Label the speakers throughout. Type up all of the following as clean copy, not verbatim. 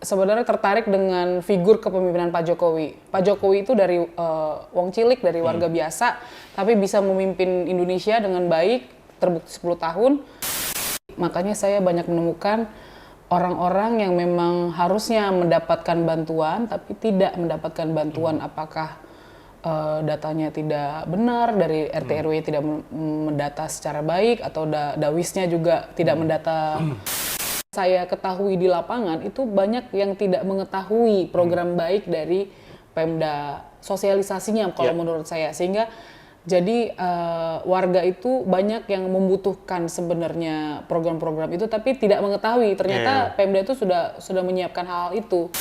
Speaker 1: sebenarnya tertarik dengan figur kepemimpinan Pak Jokowi. Pak Jokowi itu dari wong cilik, dari warga biasa, tapi bisa memimpin Indonesia dengan baik, terbukti 10 tahun. Makanya saya banyak menemukan orang-orang yang memang harusnya mendapatkan bantuan, tapi tidak mendapatkan bantuan. Apakah datanya tidak benar, dari RT RW tidak mendata secara baik, atau dawisnya juga tidak mendata. Saya ketahui di lapangan itu banyak yang tidak mengetahui program baik dari Pemda, sosialisasinya kalau menurut saya, sehingga jadi warga itu banyak yang membutuhkan sebenarnya program-program itu tapi tidak mengetahui ternyata Pemda itu sudah menyiapkan hal itu.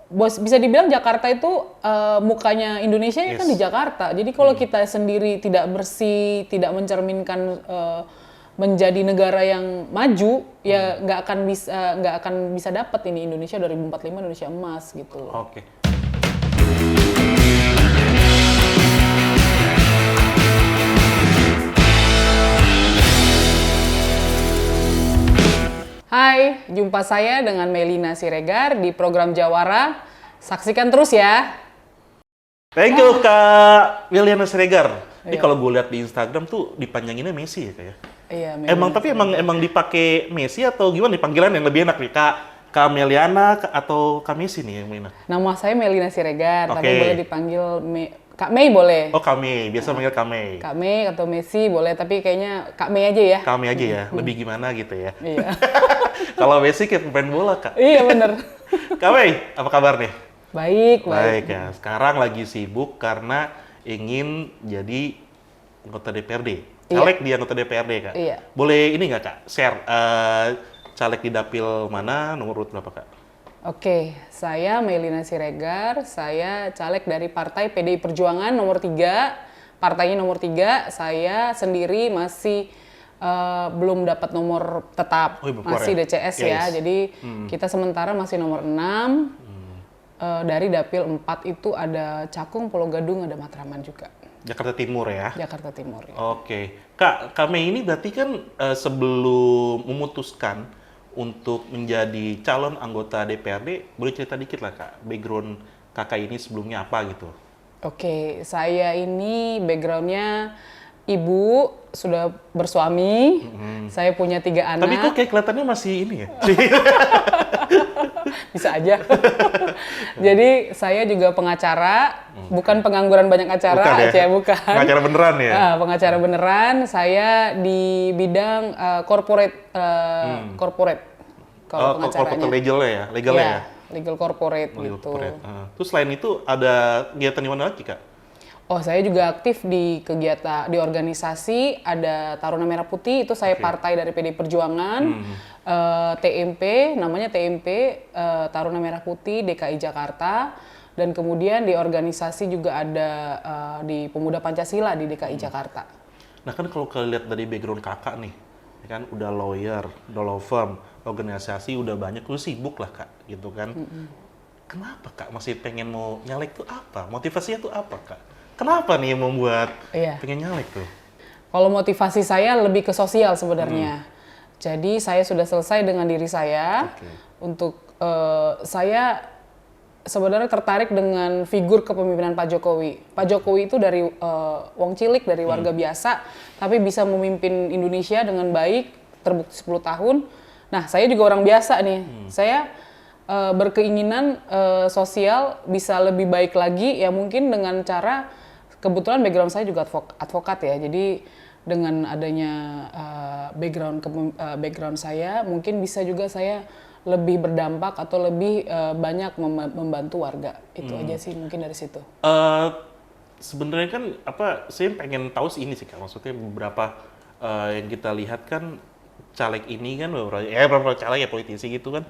Speaker 1: Bos, bisa dibilang Jakarta itu mukanya Indonesia kan di Jakarta. Jadi kalau kita sendiri tidak bersih, tidak mencerminkan menjadi negara yang maju, ya nggak akan bisa dapat ini Indonesia 2045 Indonesia emas gitu.
Speaker 2: Oke.
Speaker 1: Hai, jumpa saya dengan Melina Siregar di program Jawara. Saksikan terus ya.
Speaker 2: Thank you Kak Williana Siregar. Ini kalau gue lihat di Instagram tuh dipanjanginnya Messi ya kayak.
Speaker 1: Iya,
Speaker 2: Emang dipakai Messi atau gimana nih panggilan yang lebih enak nih Kak Meliana atau Kak Messi nih yang Melina?
Speaker 1: Nama saya Melina Siregar, tapi boleh dipanggil Kak Mei boleh.
Speaker 2: Oh Kak Mei, biasa manggil Kak Mei.
Speaker 1: Kak Mei atau Messi boleh, tapi kayaknya Kak Mei aja ya.
Speaker 2: Kak Mei aja ya, lebih gimana gitu ya.
Speaker 1: Iya.
Speaker 2: Kalau Messi kayak pemain bola Kak.
Speaker 1: Iya bener.
Speaker 2: Kak Mei, apa kabar nih?
Speaker 1: Baik.
Speaker 2: Baik ya, sekarang lagi sibuk karena ingin jadi anggota DPRD. Caleg di anggota DPRD Kak.
Speaker 1: Iya.
Speaker 2: Boleh ini nggak Kak, share caleg di dapil mana, nomor urut berapa Kak?
Speaker 1: Oke, saya Melina Siregar, saya caleg dari Partai PDI Perjuangan nomor 3, partainya nomor 3, saya sendiri masih belum dapat nomor tetap, masih DCS ya, jadi kita sementara masih nomor 6, dari dapil 4 itu ada Cakung, Pulau Gadung, ada Matraman juga.
Speaker 2: Jakarta Timur ya?
Speaker 1: Jakarta Timur ya.
Speaker 2: Oke, Kak Mei ini berarti kan sebelum memutuskan untuk menjadi calon anggota DPRD, boleh cerita dikit lah Kak, background kakak ini sebelumnya apa gitu?
Speaker 1: Oke, saya ini backgroundnya ibu, sudah bersuami, saya punya 3 anak.
Speaker 2: Tapi kok kayak kelihatannya masih ini ya?
Speaker 1: Bisa aja. Jadi saya juga pengacara, bukan pengangguran banyak acara, bukan.
Speaker 2: Pengacara beneran ya?
Speaker 1: Pengacara beneran, saya di bidang corporate. Kalau pengacaranya.
Speaker 2: Corporate legal ya?
Speaker 1: Legal corporate gitu.
Speaker 2: Terus selain itu ada kegiatan di mana lagi Kak?
Speaker 1: Oh, saya juga aktif di kegiatan di organisasi, ada Taruna Merah Putih, itu saya partai dari PDI Perjuangan, TMP, namanya TMP, Taruna Merah Putih DKI Jakarta, dan kemudian di organisasi juga ada di Pemuda Pancasila di DKI Jakarta.
Speaker 2: Nah kan kalau kalian lihat dari background kakak nih, ya kan udah lawyer, udah law firm, organisasi udah banyak, lu sibuk lah Kak, gitu kan. Kenapa Kak masih pengen mau nyalek tuh apa? Motivasinya tuh apa Kak? Kenapa nih yang membuat pengen nyalek tuh?
Speaker 1: Kalau motivasi saya lebih ke sosial sebenarnya. Jadi saya sudah selesai dengan diri saya. Untuk saya sebenarnya tertarik dengan figur kepemimpinan Pak Jokowi. Pak Jokowi itu dari wong cilik, dari warga biasa, tapi bisa memimpin Indonesia dengan baik, terbukti 10 tahun. Nah, saya juga orang biasa nih. Saya berkeinginan sosial bisa lebih baik lagi, ya mungkin dengan cara, kebetulan background saya juga advokat ya, jadi dengan adanya background saya, mungkin bisa juga saya lebih berdampak atau lebih banyak membantu warga. Itu aja sih mungkin dari situ.
Speaker 2: Sebenarnya kan saya pengen tahu sih ini sih Kak, maksudnya beberapa yang kita lihat kan caleg ini kan beberapa caleg ya politisi gitu kan,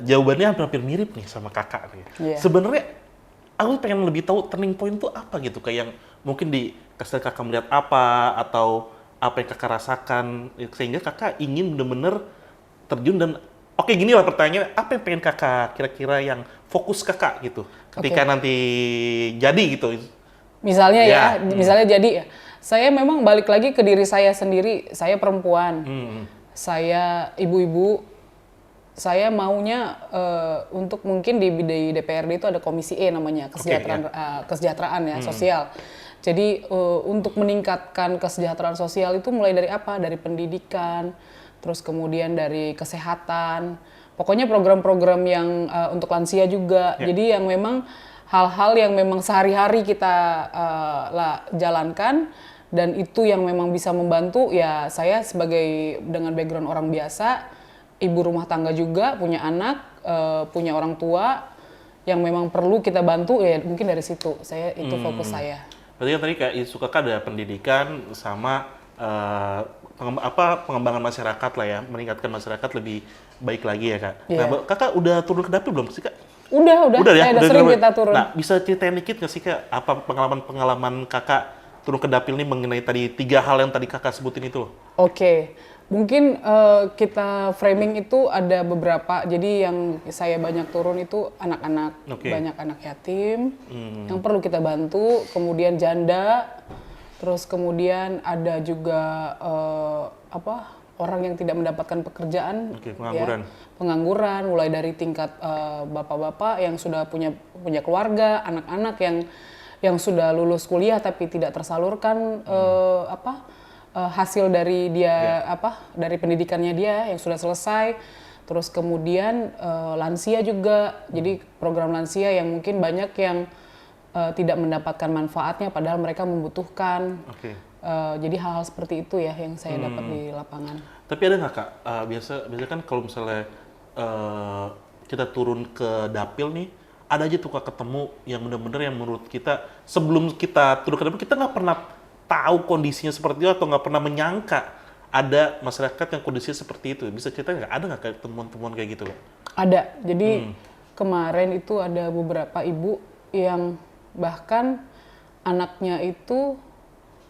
Speaker 2: jawabannya hampir mirip nih sama kakak nih. Sebenarnya aku pengen lebih tahu turning point itu apa gitu, kayak yang mungkin di kesel kakak melihat apa atau apa yang kakak rasakan sehingga kakak ingin bener-bener terjun. Dan oke, gini lah pertanyaannya, apa yang pengen kakak kira-kira yang fokus kakak gitu ketika nanti jadi gitu?
Speaker 1: Misalnya misalnya jadi ya, saya memang balik lagi ke diri saya sendiri. Saya perempuan, saya ibu-ibu, saya maunya untuk mungkin di DPRD itu ada komisi E namanya kesejahteraan ya sosial. Jadi untuk meningkatkan kesejahteraan sosial itu mulai dari apa? Dari pendidikan, terus kemudian dari kesehatan. Pokoknya program-program yang untuk lansia juga. Jadi yang memang hal-hal yang memang sehari-hari kita jalankan dan itu yang memang bisa membantu ya saya sebagai dengan background orang biasa, ibu rumah tangga juga, punya anak, punya orang tua yang memang perlu kita bantu ya mungkin dari situ saya itu fokus saya.
Speaker 2: Berarti kan tadi kayak isu kakak ada pendidikan sama pengembangan masyarakat lah ya, meningkatkan masyarakat lebih baik lagi ya kak.
Speaker 1: Yeah.
Speaker 2: Nah, kakak udah turun ke dapil belum sih kak?
Speaker 1: Udah
Speaker 2: Ya?
Speaker 1: udah sering kita turun.
Speaker 2: Nah, bisa ceritain dikit nggak sih kak, apa pengalaman kakak turun ke dapil nih mengenai tadi 3 hal yang tadi kakak sebutin itu loh?
Speaker 1: Oke. Mungkin kita framing itu ada beberapa, jadi yang saya banyak turun itu anak-anak, banyak anak yatim yang perlu kita bantu, kemudian janda, terus kemudian ada juga orang yang tidak mendapatkan pekerjaan, pengangguran, mulai dari tingkat bapak-bapak yang sudah punya keluarga, anak-anak yang sudah lulus kuliah tapi tidak tersalurkan hasil dari dia dari pendidikannya dia yang sudah selesai, terus kemudian lansia juga, jadi program lansia yang mungkin banyak yang tidak mendapatkan manfaatnya padahal mereka membutuhkan. Jadi hal-hal seperti itu ya yang saya dapat di lapangan.
Speaker 2: Tapi ada nggak kak, biasa kan kalau misalnya kita turun ke dapil nih, ada aja tuh kak ketemu yang benar-benar yang menurut kita sebelum kita turun ke dapil kita nggak pernah tahu kondisinya seperti itu atau nggak pernah menyangka ada masyarakat yang kondisinya seperti itu. Bisa cerita nggak? Ada nggak kayak temuan-temuan kayak gitu?
Speaker 1: Ada. Jadi kemarin itu ada beberapa ibu yang bahkan anaknya itu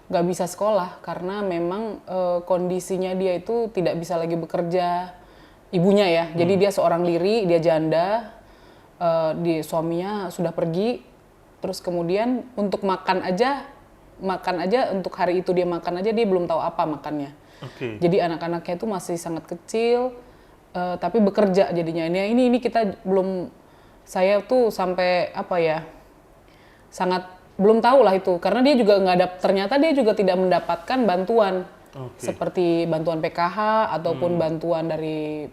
Speaker 1: nggak bisa sekolah karena memang kondisinya dia itu tidak bisa lagi bekerja. Ibunya ya. Jadi dia seorang diri, dia janda, suaminya sudah pergi. Terus kemudian untuk makan aja untuk hari itu dia makan aja dia belum tahu apa makannya. Jadi anak-anaknya itu masih sangat kecil, tapi bekerja jadinya. Ini kita belum, saya tuh sampai sangat belum tahu lah itu karena dia juga ternyata dia juga tidak mendapatkan bantuan seperti bantuan PKH ataupun bantuan dari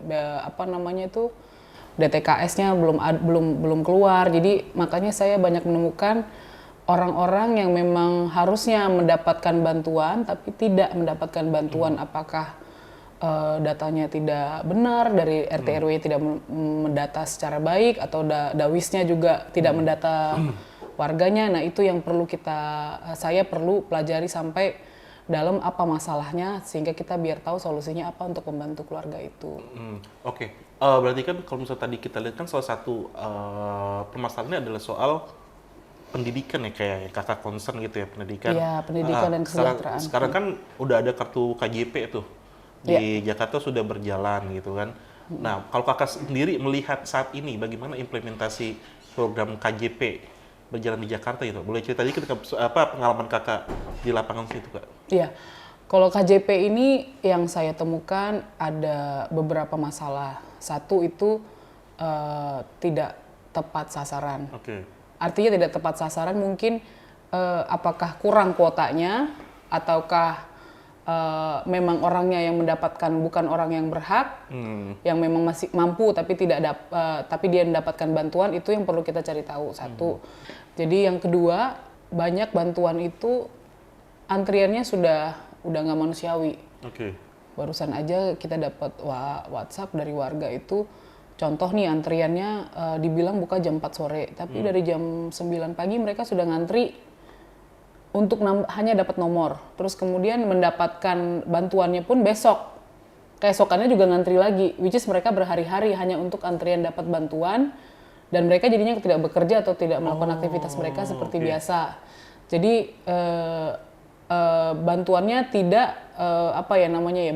Speaker 1: DTKS-nya belum keluar. Jadi makanya saya banyak menemukan orang-orang yang memang harusnya mendapatkan bantuan tapi tidak mendapatkan bantuan. Apakah datanya tidak benar, dari RT RW tidak mendata secara baik, atau Dawisnya juga tidak mendata warganya. Nah itu yang perlu saya perlu pelajari sampai dalam apa masalahnya sehingga kita biar tahu solusinya apa untuk membantu keluarga itu.
Speaker 2: Berarti kan kalau misalnya tadi kita lihat kan salah satu permasalahannya adalah soal pendidikan ya, kayak kakak concern gitu ya, pendidikan.
Speaker 1: Iya, pendidikan dan kesejahteraan.
Speaker 2: Sekarang kan udah ada kartu KJP tuh di Jakarta sudah berjalan gitu kan. Nah, kalau kakak sendiri melihat saat ini bagaimana implementasi program KJP berjalan di Jakarta gitu? Boleh cerita dikit pengalaman kakak di lapangan situ kak? Iya,
Speaker 1: kalau KJP ini yang saya temukan ada beberapa masalah. Satu itu tidak tepat sasaran. Artinya tidak tepat sasaran mungkin apakah kurang kuotanya ataukah memang orangnya yang mendapatkan bukan orang yang berhak, yang memang masih mampu tapi tapi dia mendapatkan bantuan, itu yang perlu kita cari tahu. Satu. Jadi yang kedua, banyak bantuan itu antriannya sudah nggak manusiawi. Barusan aja kita dapat WhatsApp dari warga itu, contoh nih antriannya dibilang buka jam 4 sore, tapi dari jam 9 pagi mereka sudah ngantri untuk hanya dapat nomor. Terus kemudian mendapatkan bantuannya pun besok. Keesokannya juga ngantri lagi, which is mereka berhari-hari hanya untuk antrian dapat bantuan, dan mereka jadinya tidak bekerja atau tidak melakukan aktivitas mereka seperti biasa. Jadi bantuannya tidak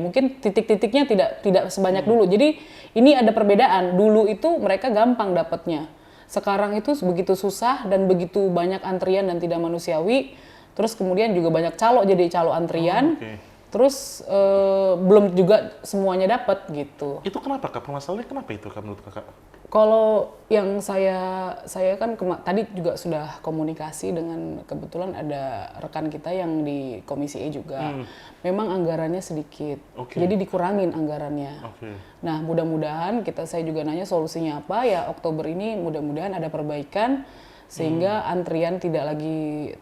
Speaker 1: mungkin titik-titiknya tidak sebanyak dulu. Jadi ini ada perbedaan. Dulu itu mereka gampang dapatnya. Sekarang itu begitu susah dan begitu banyak antrian dan tidak manusiawi. Terus kemudian juga banyak calo, jadi calo antrian. Terus belum juga semuanya dapat gitu.
Speaker 2: Itu kenapa Kak? Permasalahannya kenapa itu Kak menurut Kakak?
Speaker 1: Kalau yang saya kan tadi juga sudah komunikasi dengan kebetulan ada rekan kita yang di Komisi E juga. Memang anggarannya sedikit, jadi dikurangin anggarannya. Nah mudah-mudahan saya juga nanya solusinya apa ya, Oktober ini mudah-mudahan ada perbaikan sehingga antrian tidak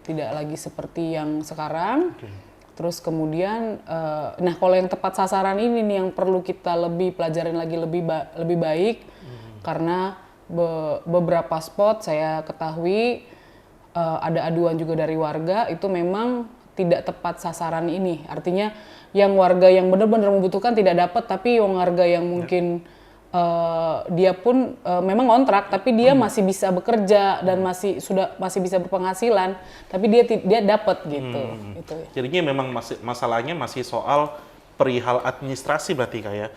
Speaker 1: lagi seperti yang sekarang. Terus kemudian, nah kalau yang tepat sasaran ini nih yang perlu kita lebih pelajarin lagi lebih baik. Karena beberapa spot saya ketahui ada aduan juga dari warga itu memang tidak tepat sasaran ini. Artinya yang warga yang benar-benar membutuhkan tidak dapat, tapi yang warga yang mungkin dia pun memang kontrak, tapi dia masih bisa bekerja dan masih bisa berpenghasilan, tapi dia dapat gitu. Itu ya.
Speaker 2: Jadinya memang masalahnya masih soal perihal administrasi berarti kayak.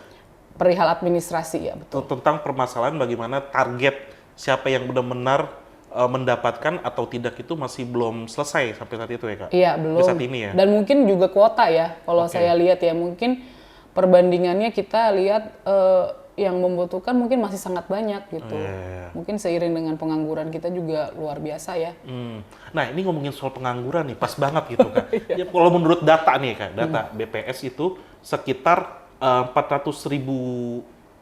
Speaker 1: Perihal administrasi ya betul.
Speaker 2: Tentang permasalahan bagaimana target siapa yang benar-benar mendapatkan atau tidak itu masih belum selesai sampai saat itu ya Kak?
Speaker 1: Iya belum.
Speaker 2: Saat ini ya.
Speaker 1: Dan mungkin juga kuota ya. Kalau saya lihat ya mungkin perbandingannya kita lihat yang membutuhkan mungkin masih sangat banyak gitu. Mungkin seiring dengan pengangguran kita juga luar biasa ya.
Speaker 2: Nah ini ngomongin soal pengangguran nih pas banget gitu Kak. Ya, kalau menurut data nih Kak, data BPS itu sekitar 400.000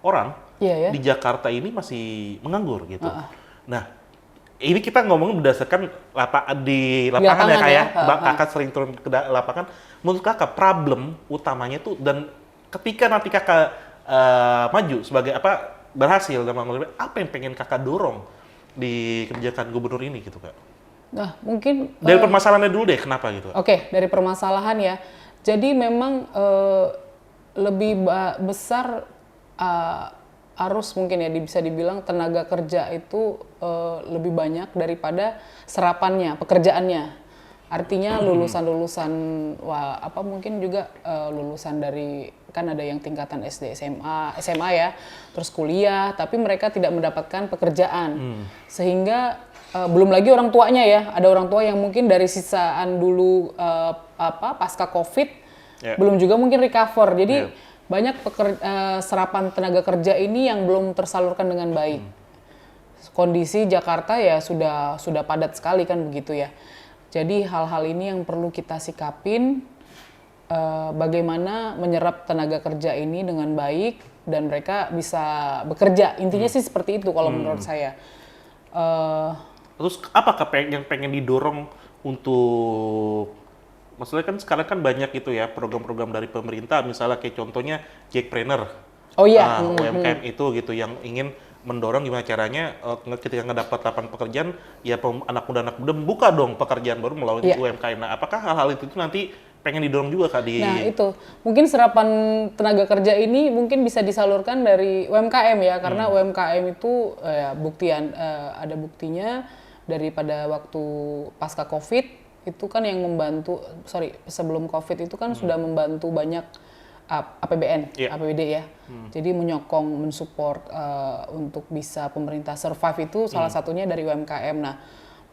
Speaker 2: orang di Jakarta ini masih menganggur gitu. Nah, ini kita ngomong berdasarkan di lapangan ya Kak ya. Kakak sering turun ke lapangan. Menurut Kakak problem utamanya itu dan ketika nanti Kakak maju sebagai berhasil dalam apa yang pengen Kakak dorong di kebijakan gubernur ini gitu Kak?
Speaker 1: Nah, mungkin
Speaker 2: dari permasalahannya dulu deh kenapa gitu.
Speaker 1: Oke, dari permasalahan ya. Jadi memang lebih besar arus mungkin ya bisa dibilang tenaga kerja itu lebih banyak daripada serapannya, pekerjaannya. Artinya lulusan-lulusan mungkin juga lulusan dari kan ada yang tingkatan SD, SMA ya, terus kuliah, tapi mereka tidak mendapatkan pekerjaan. Sehingga belum lagi orang tuanya ya, ada orang tua yang mungkin dari sisaan dulu pasca Covid belum juga mungkin recover. Jadi banyak serapan tenaga kerja ini yang belum tersalurkan dengan baik. Kondisi Jakarta ya sudah padat sekali kan begitu ya. Jadi hal-hal ini yang perlu kita sikapin, bagaimana menyerap tenaga kerja ini dengan baik dan mereka bisa bekerja. Intinya sih seperti itu kalau menurut saya.
Speaker 2: Terus apakah yang pengen didorong untuk maksudnya kan sekarang kan banyak itu ya program-program dari pemerintah, misalnya kayak contohnya Jackpreneur, UMKM itu gitu yang ingin mendorong gimana caranya ketika ngedapat lapangan pekerjaan ya anak muda buka dong pekerjaan baru melalui UMKM. Nah, apakah hal-hal itu nanti pengen didorong juga Kak di?
Speaker 1: Nah itu mungkin serapan tenaga kerja ini mungkin bisa disalurkan dari UMKM ya karena UMKM itu ada buktinya daripada waktu pasca Covid. Itu kan yang sebelum Covid itu kan sudah membantu banyak APBN, APBD ya. Jadi mensupport untuk bisa pemerintah survive itu salah satunya dari UMKM. Nah,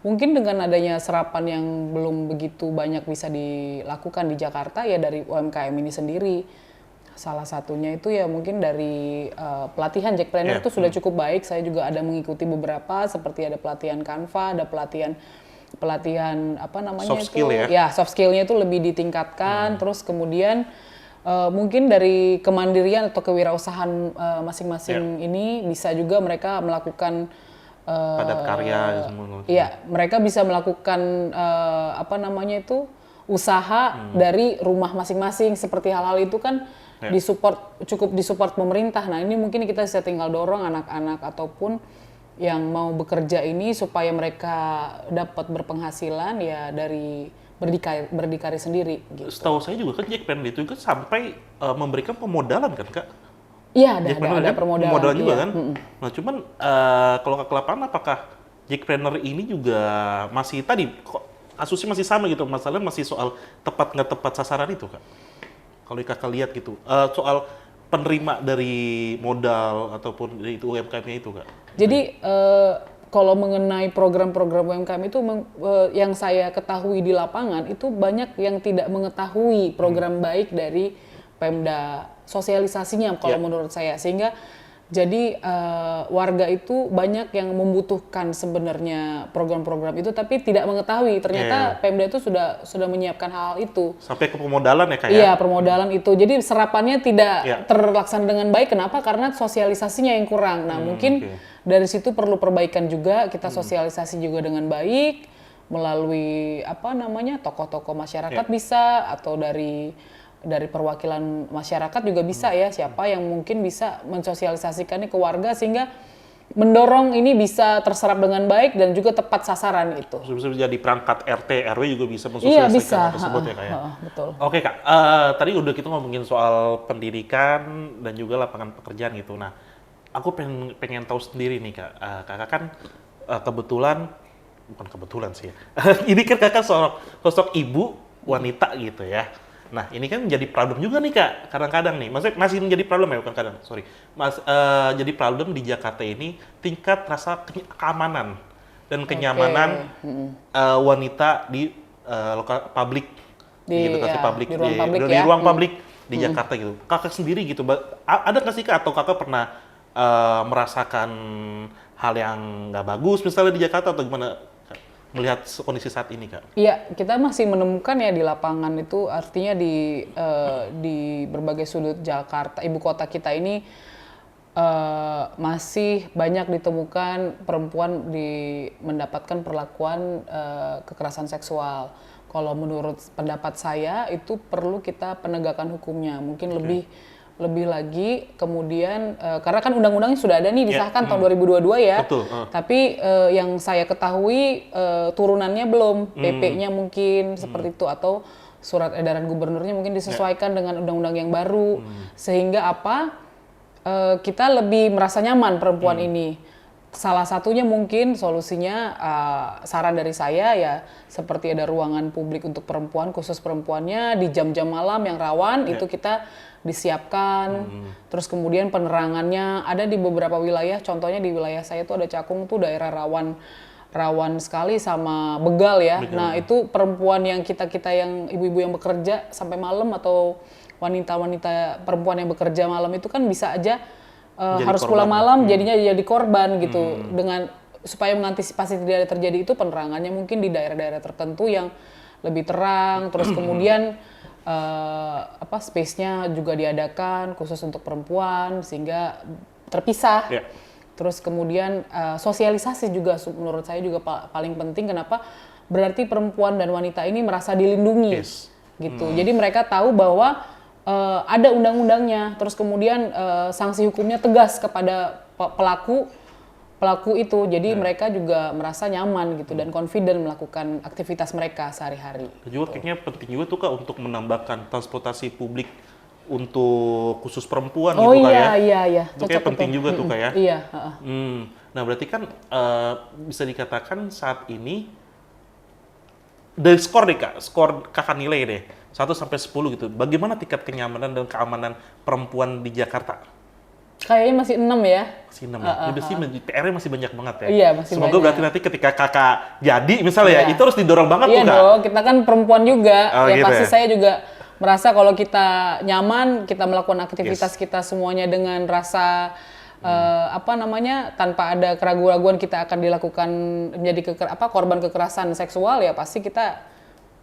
Speaker 1: mungkin dengan adanya serapan yang belum begitu banyak bisa dilakukan di Jakarta ya dari UMKM ini sendiri. Salah satunya itu ya mungkin dari pelatihan Jackpreneur itu sudah cukup baik. Saya juga ada mengikuti beberapa seperti ada pelatihan Canva, ada pelatihan
Speaker 2: soft skill
Speaker 1: soft skillnya itu lebih ditingkatkan. Terus kemudian mungkin dari kemandirian atau kewirausahaan masing-masing ini bisa juga mereka melakukan
Speaker 2: padat karya semua.
Speaker 1: Iya, mereka bisa melakukan usaha dari rumah masing-masing. Seperti hal-hal itu kan cukup disupport pemerintah. Nah, ini mungkin kita bisa tinggal dorong anak-anak ataupun yang mau bekerja ini supaya mereka dapat berpenghasilan ya dari berdikari sendiri gitu.
Speaker 2: Setahu saya juga kan Jackpreneur itu kan sampai memberikan pemodalan kan Kak?
Speaker 1: Iya, ada permodalan
Speaker 2: juga kan. Nah, cuman kalau ke lapangan apakah Jackpreneur ini juga masih kasusnya masih sama gitu, masalahnya masih soal tepat nggak tepat sasaran itu Kak? Kalau Kakak lihat gitu, soal penerima dari modal ataupun dari itu UMKM-nya itu Kak?
Speaker 1: Jadi kalau mengenai program-program UMKM itu yang saya ketahui di lapangan itu banyak yang tidak mengetahui program baik dari Pemda, sosialisasinya kalau menurut saya, sehingga jadi warga itu banyak yang membutuhkan sebenarnya program-program itu tapi tidak mengetahui ternyata Pemda itu sudah menyiapkan hal itu.
Speaker 2: Sampai ke pemodalan ya Kak ya?
Speaker 1: Iya, permodalan itu. Jadi serapannya tidak terlaksana dengan baik. Kenapa? Karena sosialisasinya yang kurang. Nah, mungkin dari situ perlu perbaikan juga. Kita sosialisasi juga dengan baik melalui tokoh-tokoh masyarakat bisa, atau dari perwakilan masyarakat juga bisa ya, siapa yang mungkin bisa mensosialisasikannya ke warga sehingga mendorong ini bisa terserap dengan baik dan juga tepat sasaran itu.
Speaker 2: Bisa jadi perangkat RT, RW juga bisa mensosialisasikan hal tersebut ya Kak ya?
Speaker 1: Betul.
Speaker 2: Oke Kak, tadi udah kita ngomongin soal pendidikan dan juga lapangan pekerjaan gitu. Nah, aku pengen tahu sendiri nih Kak, Kakak kan bukan kebetulan sih ya, ini kan Kakak sosok ibu wanita gitu ya. Nah, ini kan jadi problem juga nih Kak, kadang-kadang nih, maksudnya masih menjadi problem ya, bukan kadang, sorry. Jadi problem di Jakarta ini tingkat rasa keamanan dan kenyamanan wanita di publik, di edukasi publik, di ruang publik di Jakarta gitu. Kakak sendiri gitu, ada nggak sih Kak, atau Kakak pernah merasakan hal yang nggak bagus misalnya di Jakarta, atau gimana melihat kondisi saat ini Kak?
Speaker 1: Iya, kita masih menemukan ya di lapangan itu, artinya di berbagai sudut Jakarta, ibu kota kita ini masih banyak ditemukan perempuan mendapatkan perlakuan kekerasan seksual. Kalau menurut pendapat saya itu perlu kita penegakan hukumnya, mungkin lebih lagi kemudian karena kan undang-undangnya sudah ada nih disahkan tahun 2022 ya.
Speaker 2: Betul.
Speaker 1: Tapi yang saya ketahui turunannya belum, PP-nya mungkin seperti itu, atau surat edaran gubernurnya mungkin disesuaikan dengan undang-undang yang baru sehingga kita lebih merasa nyaman perempuan ini. Salah satunya mungkin solusinya saran dari saya ya seperti ada ruangan publik untuk perempuan, khusus perempuannya di jam-jam malam yang rawan itu kita disiapkan. Terus kemudian penerangannya ada di beberapa wilayah, contohnya di wilayah saya itu ada Cakung tuh daerah rawan sekali sama begal ya. Nah, itu perempuan yang kita yang ibu-ibu yang bekerja sampai malam atau wanita-wanita perempuan yang bekerja malam itu kan bisa aja harus pulang malam jadinya jadi korban gitu. Dengan supaya mengantisipasi tidak terjadi itu, penerangannya mungkin di daerah-daerah tertentu yang lebih terang, terus kemudian space-nya juga diadakan khusus untuk perempuan sehingga terpisah. Terus kemudian sosialisasi juga menurut saya juga paling penting. Kenapa? Berarti perempuan dan wanita ini merasa dilindungi gitu. Jadi mereka tahu bahwa ada undang-undangnya, terus kemudian sanksi hukumnya tegas kepada pelaku itu, jadi mereka juga merasa nyaman gitu dan confident melakukan aktivitas mereka sehari-hari.
Speaker 2: Juga kayaknya penting juga tuh Kak untuk menambahkan transportasi publik untuk khusus perempuan gitu Kak ya.
Speaker 1: Iya.
Speaker 2: Itu kayak penting juga tuh Kak ya.
Speaker 1: Iya.
Speaker 2: Nah berarti kan bisa dikatakan saat ini dari skor deh Kak, skor Kakak nilai deh 1 sampai 10 gitu. Bagaimana tingkat kenyamanan dan keamanan perempuan di Jakarta?
Speaker 1: Kayaknya masih 6 ya.
Speaker 2: Masih 6 ya? Jadi PR-nya masih banyak banget ya?
Speaker 1: Iya, masih
Speaker 2: Semoga
Speaker 1: banyak.
Speaker 2: berarti nanti ketika Kakak jadi misalnya itu harus didorong banget tuh Kak?
Speaker 1: Iya dong, kita kan perempuan juga.
Speaker 2: Gitu
Speaker 1: pasti
Speaker 2: ya?
Speaker 1: saya juga merasa kalau kita nyaman, kita melakukan aktivitas kita semuanya dengan rasa tanpa ada keraguan-raguan kita akan dilakukan menjadi korban kekerasan seksual, ya pasti kita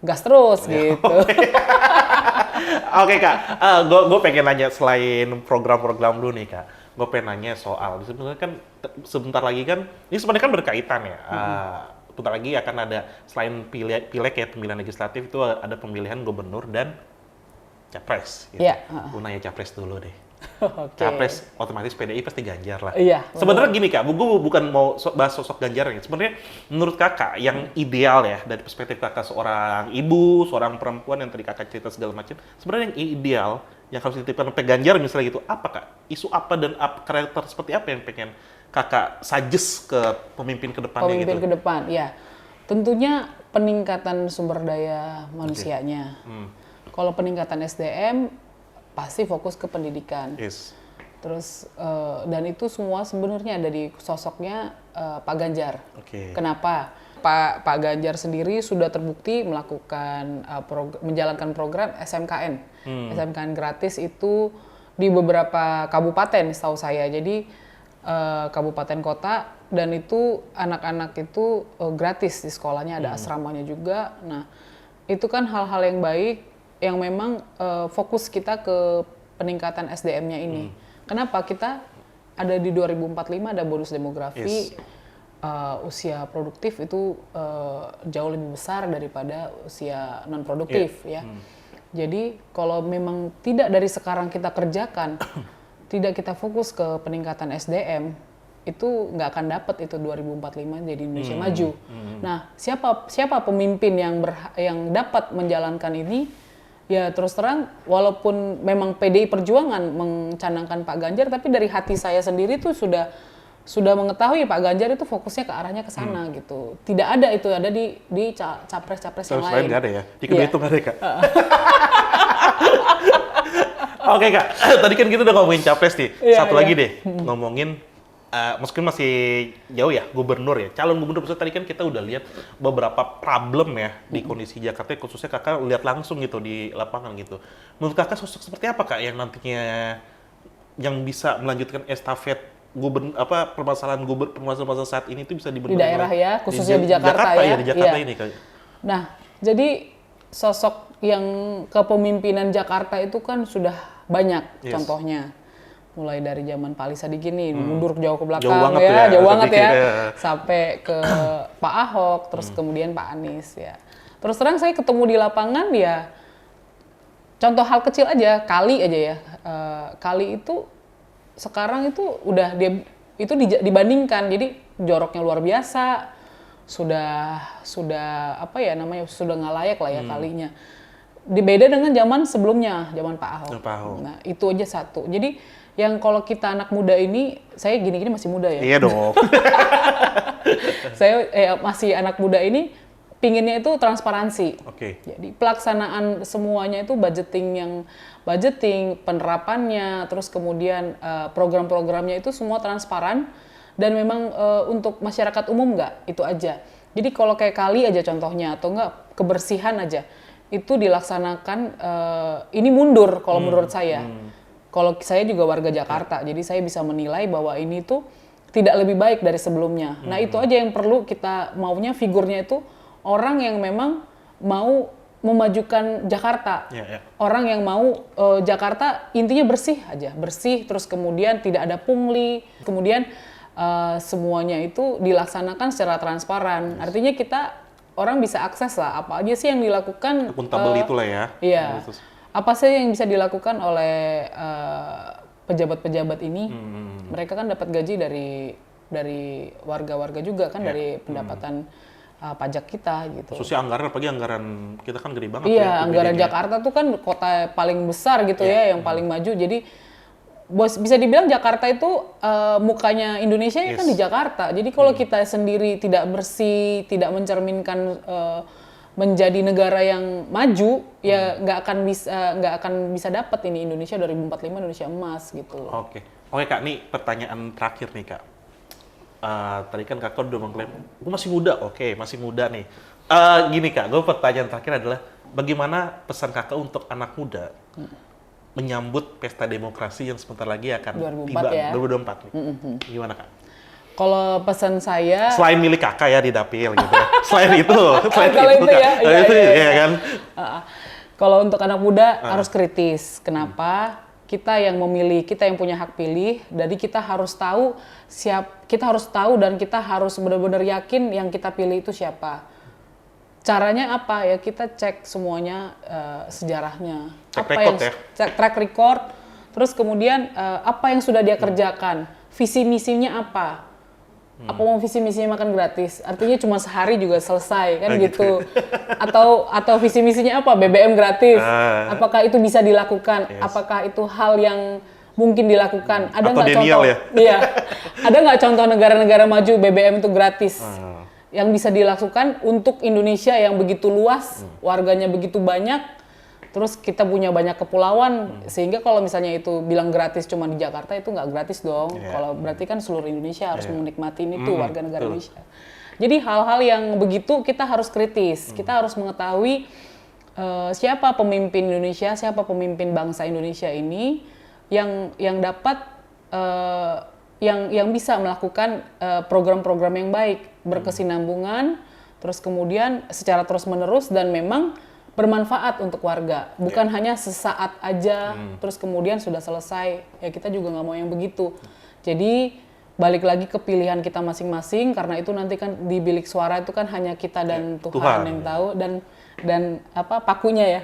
Speaker 1: gas terus gitu.
Speaker 2: Oke Kak, gue pengen nanya selain program-program dulu nih Kak, gue pengen nanya soal sebenarnya kan sebentar lagi kan ini sebenarnya kan berkaitan ya. Sebentar lagi akan ada selain pileg ya, pemilihan legislatif itu ada pemilihan gubernur dan capres. Gitu. Gue nanya capres dulu deh. Capres otomatis PDI pasti Ganjar lah. Sebenarnya gini Kak, gue bukan mau bahas sosok Ganjar ya. Sebenarnya menurut Kakak yang ideal ya dari perspektif Kakak seorang ibu, seorang perempuan yang tadi Kakak cerita segala macam. Sebenarnya yang ideal yang harus dititipkan ke Ganjar misalnya gitu, apa Kak? Isu apa dan karakter seperti apa yang pengen Kakak suggest ke pemimpin ke depannya gitu?
Speaker 1: Pemimpin ke depan, ya. Tentunya peningkatan sumber daya manusianya. Kalau peningkatan SDM pasti fokus ke pendidikan. Terus dan itu semua sebenarnya ada di sosoknya Pak Ganjar.
Speaker 2: Oke.
Speaker 1: Kenapa? Pak Ganjar sendiri sudah terbukti melakukan menjalankan program SMKN. SMKN gratis itu di beberapa kabupaten setahu saya. Jadi kabupaten kota, dan itu anak-anak itu gratis di sekolahnya, ada asramanya juga. Nah, itu kan hal-hal yang baik yang memang fokus kita ke peningkatan SDM-nya ini. Kenapa? Kita ada di 2045 ada bonus demografi. Usia produktif itu jauh lebih besar daripada usia non produktif ya. Jadi kalau memang tidak dari sekarang kita kerjakan, tidak kita fokus ke peningkatan SDM, itu nggak akan dapat itu 2045 jadi Indonesia maju. Nah, siapa pemimpin yang dapat menjalankan ini? Ya terus terang, walaupun memang PDI Perjuangan mencanangkan Pak Ganjar, tapi dari hati saya sendiri tuh sudah mengetahui Pak Ganjar itu fokusnya ke arahnya ke sana gitu. Tidak ada itu, ada di capres-capres yang lain.
Speaker 2: Nggak ada ya? Di kedua itu nggak ada, Kak? Oke, Kak. Tadi kan kita udah ngomongin capres nih. Satu lagi deh, ngomongin, meskipun masih jauh ya, gubernur ya. Calon gubernur, tadi kan kita udah lihat beberapa problem ya di kondisi Jakarta, khususnya Kakak lihat langsung gitu di lapangan gitu. Menurut Kakak sosok seperti apa, Kak, yang nantinya yang bisa melanjutkan estafet permasalahan saat ini itu bisa
Speaker 1: di daerah ya, khususnya di Jakarta ya.
Speaker 2: Di Jakarta ini, Kak.
Speaker 1: Nah, jadi sosok yang kepemimpinan Jakarta itu kan sudah banyak contohnya. Mulai dari zaman Pak Ali Sadikin nih, mundur jauh ke belakang jauh banget ya. Sampai ke Pak Ahok, terus kemudian Pak Anies ya. Terus terang saya ketemu di lapangan ya, contoh hal kecil aja, kali aja ya. Kali itu sekarang itu udah dibandingkan, jadi joroknya luar biasa, sudah apa ya namanya, sudah nggak layak lah ya kalinya. Beda dengan zaman sebelumnya, zaman Pak Ahok. Nah itu aja satu. Jadi yang kalau kita anak muda ini, saya gini-gini masih muda ya.
Speaker 2: Iya dong.
Speaker 1: Saya masih anak muda ini, pinginnya itu transparansi.
Speaker 2: Oke.
Speaker 1: Jadi pelaksanaan semuanya itu budgeting, penerapannya, terus kemudian program-programnya itu semua transparan dan memang untuk masyarakat umum nggak, itu aja. Jadi kalau kayak kali aja contohnya, atau nggak kebersihan aja, itu dilaksanakan, ini mundur kalau menurut saya. Kalau saya juga warga Jakarta, jadi saya bisa menilai bahwa ini tuh tidak lebih baik dari sebelumnya. Nah itu aja yang perlu kita maunya, figurnya itu orang yang memang mau memajukan Jakarta. Orang yang mau Jakarta intinya bersih aja, bersih, terus kemudian tidak ada pungli, kemudian semuanya itu dilaksanakan secara transparan. Artinya kita orang bisa akses lah apa aja sih yang dilakukan.
Speaker 2: Akuntabel itulah ya.
Speaker 1: Iya. Apa sih yang bisa dilakukan oleh pejabat-pejabat ini? Mereka kan dapat gaji dari warga-warga juga kan, dari pendapatan pajak kita gitu.
Speaker 2: Khususnya anggaran, apalagi anggaran kita kan gede banget.
Speaker 1: Iya, anggaran Jakarta tuh kan kota paling besar gitu ya, yang paling maju. Jadi bisa dibilang Jakarta itu mukanya Indonesia ya kan di Jakarta. Jadi kalau kita sendiri tidak bersih, tidak mencerminkan menjadi negara yang maju, ya nggak akan bisa dapat ini Indonesia 2045 Indonesia emas gitu.
Speaker 2: Oke Kak, nih pertanyaan terakhir nih Kak. Tadi kan Kakak udah mengklaim, gue masih muda. Oke, masih muda nih. Gini Kak, gue pertanyaan terakhir adalah bagaimana pesan Kakak untuk anak muda menyambut pesta demokrasi yang sebentar lagi akan
Speaker 1: 2024
Speaker 2: tiba,
Speaker 1: ya?
Speaker 2: 2024 nih. Gimana Kak?
Speaker 1: Kalau pesan saya,
Speaker 2: selain milik Kakak ya di dapil gitu. Selain itu Kak.
Speaker 1: Iya
Speaker 2: Kan? Kalau
Speaker 1: untuk anak muda harus kritis. Kenapa? Kita yang memilih, kita yang punya hak pilih, jadi kita harus tahu dan kita harus benar-benar yakin yang kita pilih itu siapa. Caranya apa ya? Kita cek semuanya, sejarahnya. Cek track record. Terus kemudian apa yang sudah dia kerjakan, visi misinya apa? Apa mau visi misinya makan gratis? Artinya cuma sehari juga selesai kan gitu. Atau visi misinya apa? BBM gratis. Apakah itu bisa dilakukan? Apakah itu hal yang mungkin dilakukan? Ada nggak contoh?
Speaker 2: Ya?
Speaker 1: Iya. Ada nggak contoh negara-negara maju BBM itu gratis? Yang bisa dilakukan untuk Indonesia yang begitu luas, warganya begitu banyak, Terus kita punya banyak kepulauan, sehingga kalau misalnya itu bilang gratis cuma di Jakarta, itu nggak gratis dong. Kalau berarti kan seluruh Indonesia harus menikmati itu, warga negara Indonesia. Jadi hal-hal yang begitu kita harus kritis, kita harus mengetahui siapa pemimpin Indonesia, siapa pemimpin bangsa Indonesia ini yang dapat yang bisa melakukan program-program yang baik, berkesinambungan, terus kemudian secara terus-menerus dan memang bermanfaat untuk warga, bukan hanya sesaat aja, terus kemudian sudah selesai. Ya kita juga nggak mau yang begitu. Jadi balik lagi ke pilihan kita masing-masing, karena itu nanti kan di bilik suara itu kan hanya kita dan Tuhan yang tahu, dan apa pakunya ya,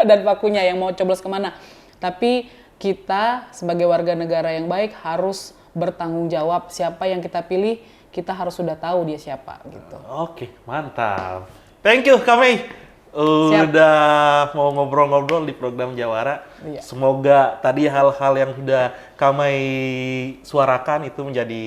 Speaker 1: dan pakunya yang mau coblos kemana. Tapi kita sebagai warga negara yang baik harus bertanggung jawab, siapa yang kita pilih, kita harus sudah tahu dia siapa gitu.
Speaker 2: Oke, mantap. Thank you Kak Mei. Udah mau ngobrol-ngobrol di program Jawara.
Speaker 1: Iya.
Speaker 2: Semoga tadi hal-hal yang sudah Kak Mei suarakan itu menjadi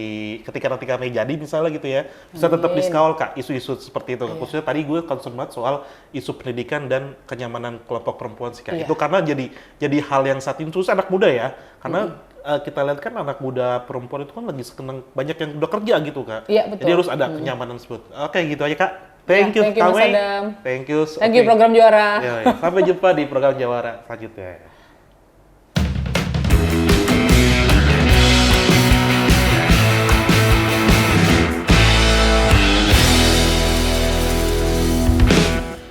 Speaker 2: ketika nanti Kak Mei jadi misalnya gitu ya, bisa tetap dikawal Kak isu-isu seperti itu. Khususnya tadi gue concern banget soal isu pendidikan dan kenyamanan kelompok perempuan sih Kak. Itu karena jadi hal yang saat ini khusus anak muda ya. Karena kita lihat kan anak muda perempuan itu kan lagi seneng, banyak yang udah kerja gitu Kak.
Speaker 1: Iya, betul.
Speaker 2: Jadi harus ada kenyamanan tersebut. Oke, gitu aja Kak. Thank you
Speaker 1: Mas
Speaker 2: Kak Mei.
Speaker 1: Adam.
Speaker 2: Thank you.
Speaker 1: Thank you program Juara.
Speaker 2: Sampai jumpa di program Jawara selanjutnya.